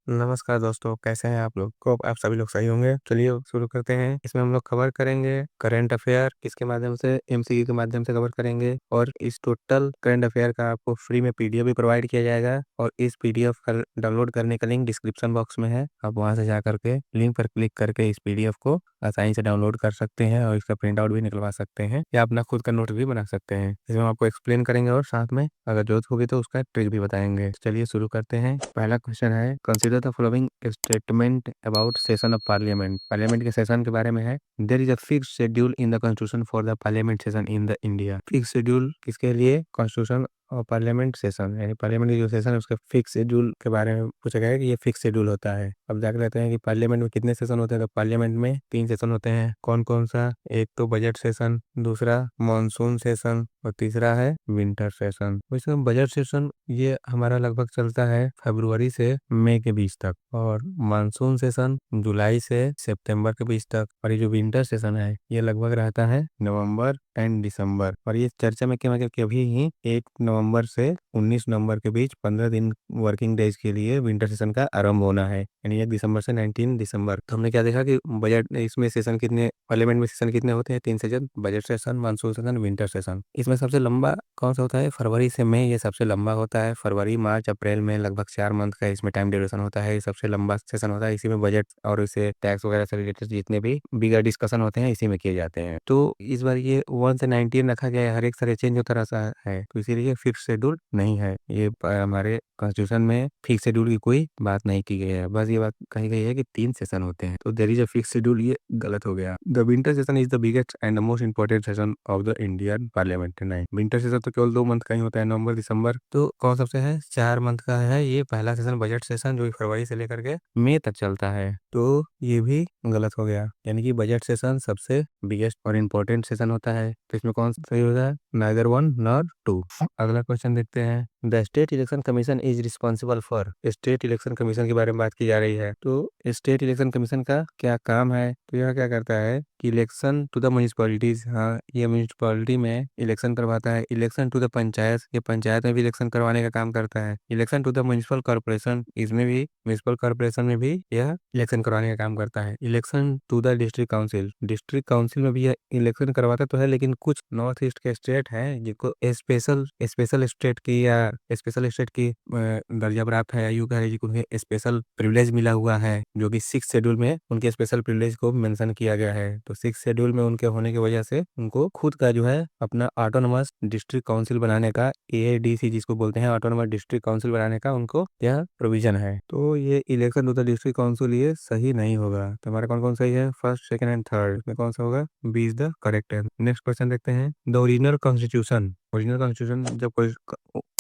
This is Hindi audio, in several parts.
नमस्कार दोस्तों, कैसे हैं आप लोग? को आप सभी लोग सही होंगे। चलिए शुरू करते हैं। इसमें हम लोग कवर करेंगे करंट अफेयर, किसके माध्यम से, एमसीक्यू के माध्यम से कवर करेंगे। और इस टोटल करंट अफेयर का आपको फ्री में पीडीएफ भी प्रोवाइड किया जाएगा। और इस पीडीएफ का डाउनलोड करने का लिंक डिस्क्रिप्शन बॉक्स में है। आप वहां से जा करके लिंक पर क्लिक करके इस पीडीएफ को आसानी से डाउनलोड कर सकते हैं और इसका प्रिंट आउट भी निकलवा सकते हैं या अपना खुद का नोट भी बना सकते हैं। इसमें हम आपको एक्सप्लेन करेंगे और साथ में अगर जरूरत होगी तो उसका ट्रिक भी बताएंगे। चलिए शुरू करते हैं। पहला क्वेश्चन है, consider the following statement about session of parliament. Parliament के सेशन के बारे में है। There is a fix schedule in the constitution for the parliament session in the India. Fix schedule किसके लिए? कॉन्स्टिट्यूशन और पार्लियामेंट सेशन, यानी पार्लियामेंट की जो सेशन है उसके फिक्स शेड्यूल के बारे में पूछा गया है कि ये फिक्स शेड्यूल होता है। अब जाकर लेते हैं कि पार्लियामेंट में कितने सेशन होते हैं। तो पार्लियामेंट में 3 सेशन होते हैं। कौन कौन सा? एक तो बजट सेशन, दूसरा मॉनसून सेशन और तीसरा है विंटर सेशन। वैसे बजट सेशन ये हमारा लगभग चलता है फरवरी से मई के बीच तक, और मानसून सेशन जुलाई से सितंबर के बीच तक, और ये जो विंटर सेशन है ये लगभग रहता है नवंबर एंड दिसंबर। और ये चर्चा में क्या कि अभी ही 1 नवंबर से 19 नवंबर के बीच 15 दिन वर्किंग डेज के लिए विंटर सेशन का आरंभ होना है, यानी 1 दिसंबर से 19 दिसंबर। तो हमने क्या देखा कि बजट इसमें सेशन कितने, पार्लियामेंट में सेशन कितने होते हैं? 3 session, budget session, monsoon session, winter session. इसमें सबसे लंबा कौन सा होता है? फरवरी से मई, ये सबसे लंबा होता है। फरवरी, मार्च, अप्रैल में लगभग 4 मंथ का इसमें टाइम ड्यूरेशन होता है। ये सबसे लंबा सेशन होता है। इसी में बजट और इसे टैक्स वगैरह से रिलेटेड जितने भी बिगर डिस्कशन होते हैं इसी में किए जाते हैं। तो इस बार ये 1 से 19 रखा गया है। हर एक साल चेंज होता रहता है, तो इसीलिए फिक्स शेड्यूल नहीं है। ये हमारे कॉन्स्टिट्यूशन में फिक्स शेड्यूल की कोई बात नहीं की गई है। बस ये बात कही गई है कि 3 सेशन होते हैं। तो there is a fix schedule, ये गलत हो गया। The winter session is the biggest and the most important session of the Indian parliament. नहीं, विंटर सेशन तो केवल 2 मंथ का ही होता है, नवंबर दिसंबर। तो कौन सबसे है? 4 मंथ का है। ये पहला सेशन बजट सेशन जो फरवरी से लेकर के मई तक चलता है, तो ये भी गलत हो गया। यानी कि बजट सेशन सबसे बिगेस्ट और इम्पोर्टेंट सेशन होता है। तो इसमें कौन सही होता है? Neither 1 nor 2। अगला क्वेश्चन देखते हैं। The state election commission is responsible for. State election commission के बारे में बात की जा रही है। तो स्टेट इलेक्शन कमीशन का क्या काम है? तो यह क्या करता है कि इलेक्शन टू द म्यूनिसिपैलिटीज, हाँ ये म्यूनिसिपैलिटी में इलेक्शन करवाता है। इलेक्शन टू द पंचायत, ये पंचायत में भी इलेक्शन करवाने का काम करता है। Election to the municipal corporation, इसमें भी म्यूनिसिपल कॉर्पोरेशन में भी यह इलेक्शन करवाने का काम करता है। Election to the district council, district council में भी यह इलेक्शन करवाता तो है, लेकिन कुछ नॉर्थ ईस्ट के स्टेट हैं जिनको स्पेशल स्पेशल स्टेट की या स्पेशल स्टेट की दर्जा प्राप्त है, या यूं कह लीजिए उन्हें स्पेशल प्रिविलेज मिला हुआ है, जो कि 6 शेड्यूल में उनके स्पेशल प्रिविलेज को मेंशन किया गया है। तो 6 शेड्यूल में उनके होने की वजह से उनको खुद का जो है अपना ऑटोनोमस डिस्ट्रिक्ट काउंसिल बनाने का, एआईडीसी जिसको बोलते हैं, ऑटोनोमस डिस्ट्रिक्ट काउंसिल बनाने का उनको यह प्रोविजन है। तो ये election to the district council ये सही नहीं होगा। तो हमारा कौन कौन सही है? फर्स्ट, सेकंड एंड थर्ड में कौन सा होगा? बी इज द करेक्ट है। नेक्स्ट क्वेश्चन देखते हैं। The original constitution, original constitution जब कोई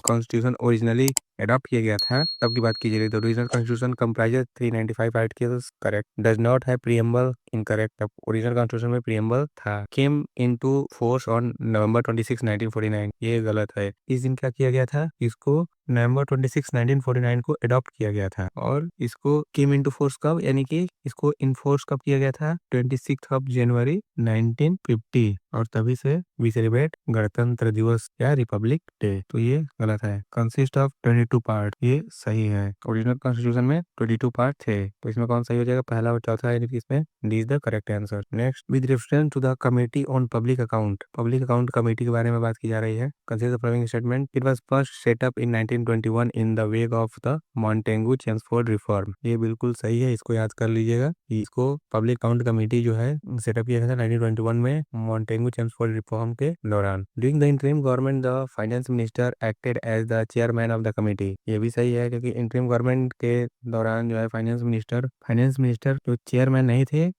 कॉन्स्टिट्यूशन ओरिजिनली अडॉप्ट किया गया था तब की बात की जा रही है। तो original constitution comprises 395 articles, correct. Does not है प्रीएम्बल, इनकरेक्ट। अब ओरिजिनल कॉन्स्टिट्यूशन में प्रीएम्बल था। Came into force on November 26 1949, ये गलत है। इस दिन क्या किया गया था? इसको नवंबर 26 1949 को अडॉप्ट किया गया था। और इसको केम इनटू फोर्स कब, यानी कि इसको इनफोर्स कब किया गया था? 26 ऑफ जनवरी 1950, और तभी से वी सेलिब्रेट गणतंत्र दिवस या रिपब्लिक डे। तो ये गलत है। कंसिस्ट ऑफ 22 पार्ट, ये सही है। ओरिजिनल कॉन्स्टिट्यूशन में 22 पार्ट थे, तो इसमें कौन सही हो जाएगा? पहला और चौथा, यानी कि इसमें D is the correct answer. Next, with reference to the committee on public account, public account committee के बारे में बात की जा रही है। Consider the following statement. It was first set up in 1921 in the wake of the Montagu Chelmsford reform. ये बिल्कुल सही है, इसको याद कर लीजिएगा। इसको पब्लिक अकाउंट कमेटी जो है सेटअप किया गया था 1921 में मॉन्टेगू चेम्सफोर्ड रिफॉर्म के दौरान। During the interim government the finance minister acted as the chairman of the committee. ये भी सही है, क्योंकि इंटरिम गवर्नमेंट के दौरान जो है फाइनेंस मिनिस्टर जो चेयरमैन नहीं थे,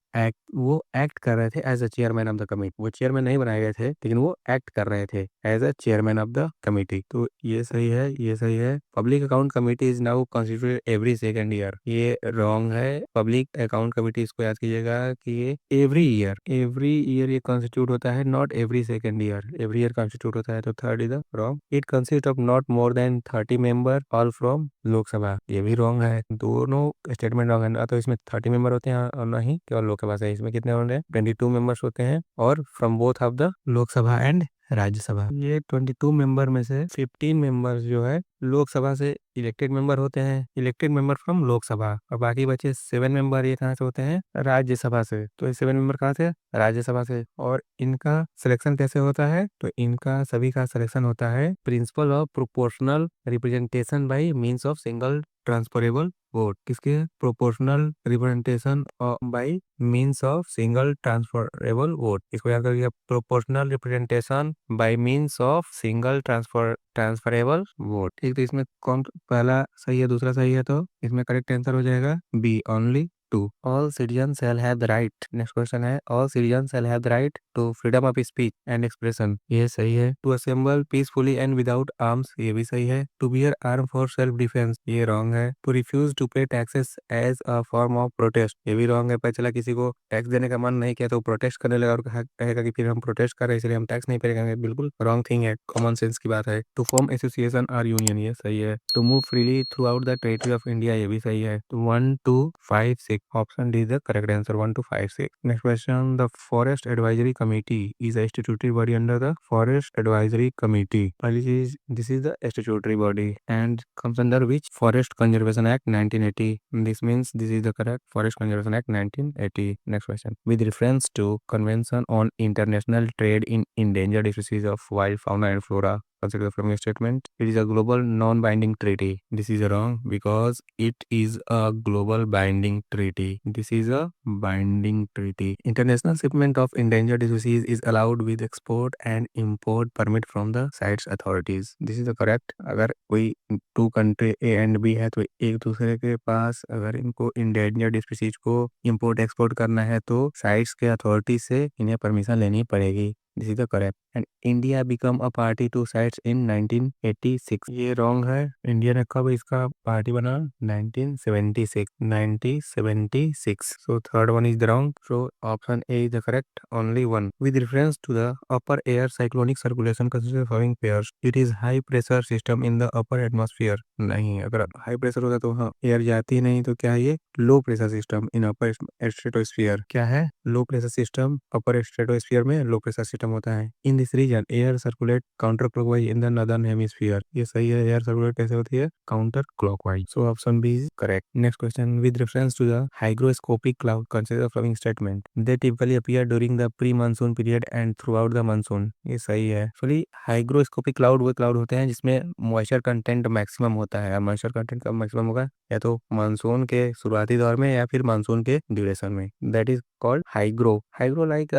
वो एक्ट कर रहे थे as a chairman of the committee. वो चेयरमैन नहीं बनाए गए थे, लेकिन वो एक्ट कर रहे थे as a chairman of the committee. तो ये सही है, ये सही है। Public account committee is now constituted every second year, ये रॉन्ग है। पब्लिक अकाउंट कमेटी, इसको याद कीजिएगा कि ये एवरी ईयर ये कॉन्स्टिट्यूट होता है, not every second year. Every year constitute होता है, तो third is the wrong. It consist of not more than 30 member all from Lok Sabha, ये भी रॉन्ग है। दोनों स्टेटमेंट रॉन्ग है। ना तो इसमें 30 मेंबर होते हैं और नहीं केवल लोकसभा से। इसमें कितने होंगे? 22 मेंबर्स होते हैं, और from both of the Lok Sabha and Rajya Sabha. ये 22 मेंबर में से 15 मेंबर्स जो है लोकसभा से इलेक्टेड मेंबर होते हैं, इलेक्टेड मेंबर फ्रॉम लोकसभा, और बाकी बचे 7 मेंबर ये कहाँ से होते हैं, राज्यसभा से। तो ये 7 मेंबर कहाँ से, राज्यसभा से। और इनका सिलेक्शन कैसे होता है, तो इनका सभी का सिलेक्शन होता है principle of proportional representation by means of single transferable vote. किसके, proportional representation by means of single transferable vote. इसको याद करिए, proportional representation by means of single transferable vote. ठीक, तो इसमें कौन पहला सही है, दूसरा सही है, तो इसमें करेक्ट आंसर हो जाएगा B, only two. All citizen shall have the right, next question है, all citizen shall have the right to freedom of speech and expression, ये सही है। To assemble peacefully and without arms, ये भी सही है। To bear arm for self defence, ये रॉन्ग है। To refuse to pay taxes as a form of protest, ये भी रॉन्ग है। पता चला किसी को टैक्स देने का मन नहीं किया तो प्रोटेस्ट करने लगा और कहेगा कि फिर हम प्रोटेस्ट कर रहे हैं इसलिए हम टैक्स नहीं पे करेंगे, बिल्कुल रॉन्ग थिंग है, कॉमन सेंस की बात है। टू फॉर्म एसोसिएशन और यूनियन, ये सही है। To move freely through the territory of India, ये भी सही है। 1 2 5 6, option D is the correct answer, 1 2 5 6। Next question, the forest advisory committee is a statutory body under the forest advisory committee। पहली चीज, this is the statutory body and comes under which Forest Conservation Act 1980, this means this is the correct Forest Conservation Act 1980। next question, with reference to Convention on International Trade in Endangered Species of Wild Fauna and Flora, consider from your statement, it is a global non-binding treaty, this is wrong because it is a global binding treaty, this is a binding treaty। International shipment of endangered species is allowed with export and import permit from the sites authorities, this is the correct। अगर कोई two country A and B है तो एक दूसरे के पास अगर इनको इंडेंजर्ड स्पीसीज को इंपोर्ट एक्सपोर्ट करना है तो साइट्स के अथॉरिटी से इन्हें परमिशन लेनी पड़ेगी, this is the correct. And India become a party to CITES in 1986, ये रॉन्ग है। इंडिया ने कब इसका पार्टी बना, 1976, 1976। So third one is the wrong, so option A is the correct, only one. With reference to the upper air cyclonic circulation consider following pairs, it is high pressure system in the upper atmosphere, नहीं, अगर हाई प्रेशर होता तो हाँ एयर जाती नहीं, तो क्या है ये low pressure system in upper stratosphere, क्या है low pressure system, upper stratosphere में लो प्रेशर सिस्टम होता है। In this region air circulate counter clockwise in the northern hemisphere, ये सही है, एयर सर्कुलेट कैसे होती है, counter clockwise, so option B is correct. Next question, with reference to the hygroscopic cloud consider the following statement, they typically appear during the pre monsoon period and through out the monsoon, ये सही है। एक्चुअली हाइग्रोस्कोपिक क्लाउड वो क्लाउड होते हैं जिसमें मॉइस्चर कंटेंट मैक्सिमम होता है, मॉइस्चर कंटेंट कब मैक्सिमम होगा, या तो मानसून के शुरुआती दौर में या फिर मानसून के ड्यूरेशन में, that is called hygro. Hygro like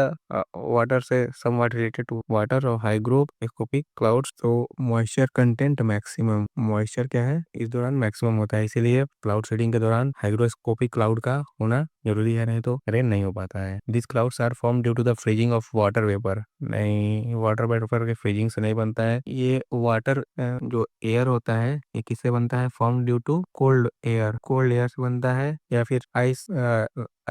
water से समवॉट रिलेटेड टू वाटर, और हाइग्रोस्कोपिक क्लाउड्स तो मॉइस्चर कंटेंट मैक्सिमम, मॉइस्चर क्या है इस दौरान मैक्सिमम होता है, इसीलिए क्लाउड सीडिंग के दौरान हाइग्रोस्कोपिक क्लाउड का होना जरूरी है, नहीं तो रेन नहीं हो पाता है। This clouds are form due to the freezing of water vapour, नहीं वाटर वेपर के फ्रीजिंग से नहीं बनता है, ये वाटर जो एयर होता है ये किससे बनता है, form due to cold air से बनता है, या फिर आइस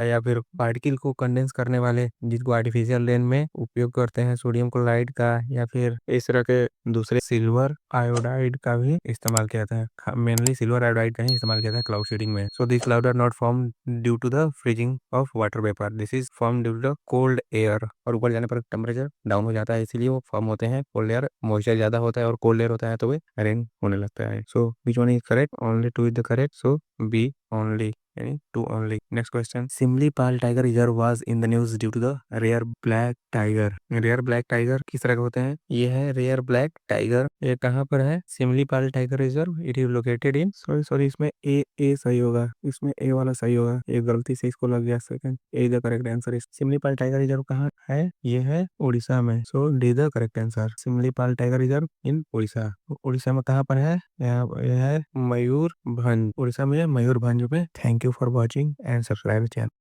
या फिर पार्टिकल को कंडेंस करने वाले जिसको आर्टिफिशियल रेन में उपयोग करते हैं सोडियम क्लोराइड का, या फिर इस तरह के दूसरे सिल्वर आयोडाइड का भी इस्तेमाल किया जाता है, मेनली सिल्वर आयोडाइड का ही इस्तेमाल किया जाता है क्लाउड सीडिंग में। So this cloud are not form due to the freezing of water vapour, this is form due to the cold air, और ऊपर जाने पर टेम्परेचर डाउन हो जाता है इसीलिए वो फॉर्म होते हैं। कोल्ड एयर मॉइस्चर ज्यादा होता है और कोल्ड एयर होता है तो वे रेन होने लगता है। So which one is correct, only two is the correct, so B only, यानी two only. Next question, Similipal tiger reserve was in the news due to the rare black tiger, rare black tiger किस तरह के होते हैं, ये है रेयर ब्लैक टाइगर, ये कहाँ पर है, Simlipal tiger reserve, it is located in, sorry sorry इसमें ए सही होगा, इसमें ए वाला सही होगा, ये गलती से इसको लग गया second, A the correct answer is Similipal tiger reserve कहाँ है, ये है उड़ीसा में, so D the correct answer, Similipal tiger reserve in Orissa. Orissa में कहाँ पर है, यहाँ यह है मयूरभंज, उड़ीसा में मयूरभंज में। Thank you for watching and subscribe channel.